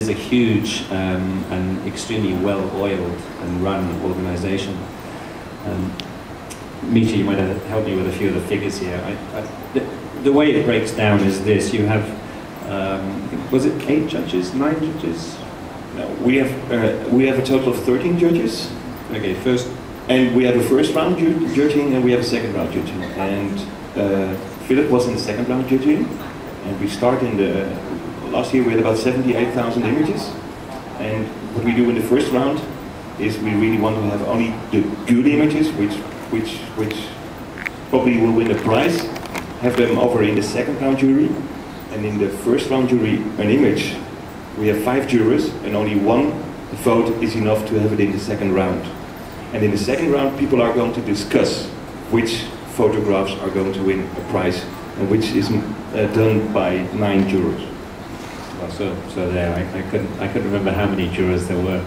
is a huge and extremely well-oiled and run organization. Micha, you might help me with a few of the figures here. The way it breaks down is this: you have, was it 8 judges, 9 judges? No, we have a total of 13 judges. Okay, first. And we have a first round judging and we have a second round judging. And Philip was in the second round judging. And we start in the, last year we had about 78,000 images. And what we do in the first round is we really want to have only the good images, which probably will win the prize, have them over in the second round jury. And in the first round jury, an image, we have 5 jurors and only 1 vote is enough to have it in the second round. And in the second round, people are going to discuss which photographs are going to win a prize, and which is done by 9 jurors. Well, so there, I couldn't remember how many jurors there were.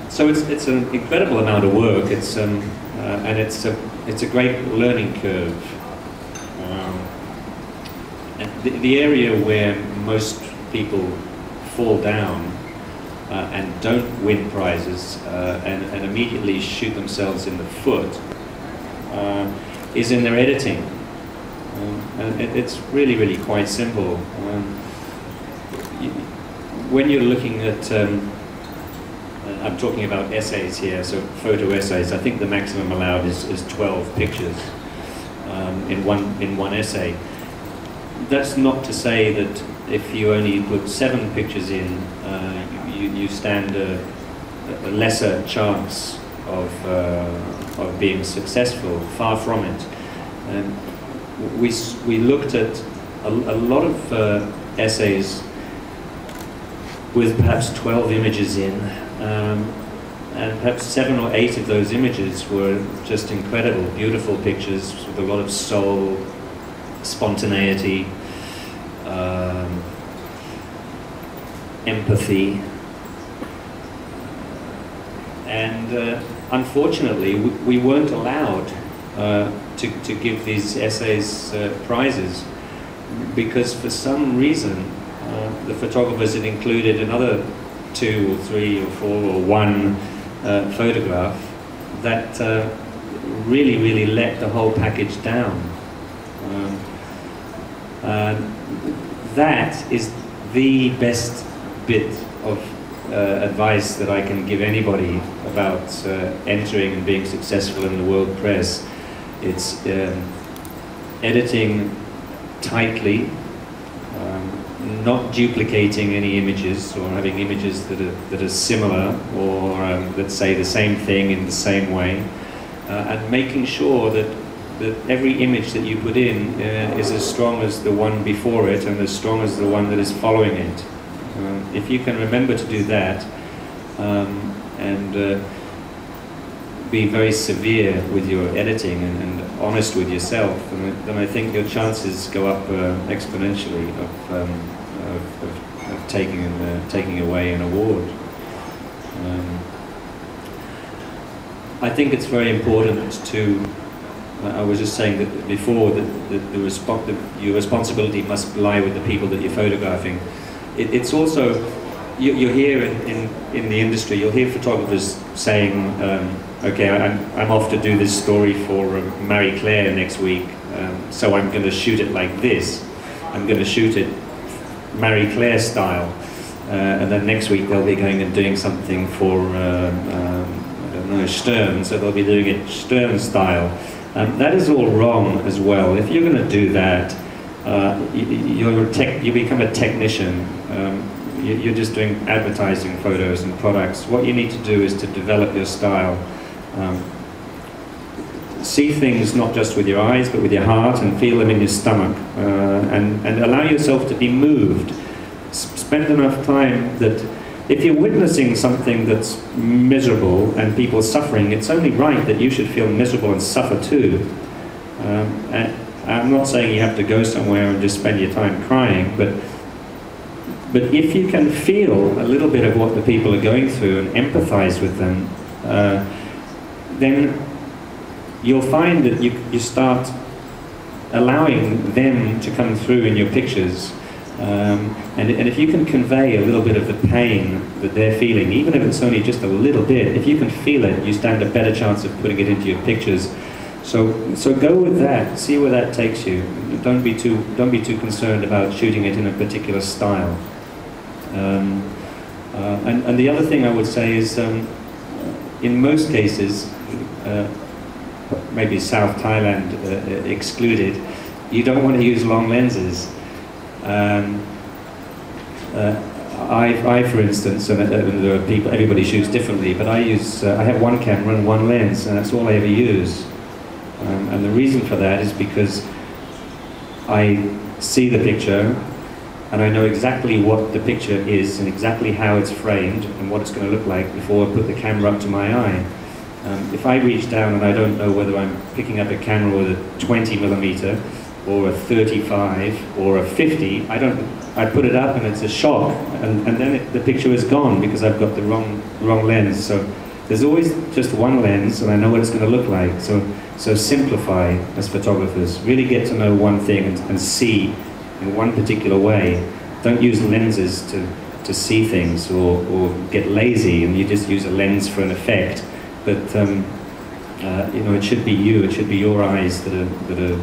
So it's an incredible amount of work. It's and it's a great learning curve. And the area where most people fall down and don't win prizes and immediately shoot themselves in the foot is in their editing. And it's really, really quite simple. When you're looking at, I'm talking about essays here, so photo essays, I think the maximum allowed is 12 pictures in one essay. That's not to say that if you only put 7 pictures in, you stand a lesser chance of being successful. Far from it. We looked at a lot of essays with perhaps 12 images in, and perhaps 7 or 8 of those images were just incredible, beautiful pictures with a lot of soul, spontaneity, empathy. And unfortunately, we weren't allowed to give these essays prizes, because for some reason the photographers had included another 2 or 3 or 4 or 1 photograph that really, really let the whole package down. That is the best bit of advice that I can give anybody about entering and being successful in the world press. It's editing tightly, not duplicating any images or having images that are similar or that say the same thing in the same way, and making sure that every image that you put in is as strong as the one before it and as strong as the one that is following it. If you can remember to do that and be very severe with your editing and honest with yourself, then I think your chances go up exponentially of taking away an award. I think it's very important to. I was just saying that before that your responsibility must lie with the people that you're photographing. It's also, you hear in the industry, you'll hear photographers saying, okay, I'm off to do this story for Marie Claire next week, so I'm going to shoot it like this. I'm going to shoot it Marie Claire style, and then next week they'll be going and doing something for, I don't know, Stern, so they'll be doing it Stern style. That is all wrong as well. If you're going to do that, you become a technician. You're just doing advertising photos and products. What you need to do is to develop your style. See things not just with your eyes, but with your heart, and feel them in your stomach. And allow yourself to be moved. Spend enough time that if you're witnessing something that's miserable and people suffering, it's only right that you should feel miserable and suffer too. And I'm not saying you have to go somewhere and just spend your time crying, but if you can feel a little bit of what the people are going through and empathize with them, then you'll find that you start allowing them to come through in your pictures. And if you can convey a little bit of the pain that they're feeling, even if it's only just a little bit, if you can feel it, you stand a better chance of putting it into your pictures. So go with that, see where that takes you. Don't be too concerned about shooting it in a particular style. And the other thing I would say is, in most cases, maybe South Thailand excluded, you don't want to use long lenses. I, for instance, and there are people, everybody shoots differently, but I have one camera and one lens, and that's all I ever use. And the reason for that is because I see the picture, and I know exactly what the picture is and exactly how it's framed and what it's going to look like before I put the camera up to my eye. If I reach down and I don't know whether I'm picking up a camera with a 20mm or a 35 or a 50, I put it up and it's a shock, and then the picture is gone because I've got the wrong lens. So there's always just one lens, and I know what it's going to look like. So simplify as photographers. Really get to know one thing and see in one particular way. Don't use lenses to see things or get lazy and you just use a lens for an effect. But you know, it should be you. It should be your eyes that are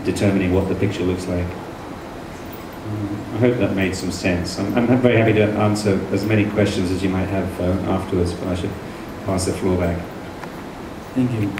determining what the picture looks like. I hope that made some sense. I'm very happy to answer as many questions as you might have afterwards, but I should pass the floor back. Thank you.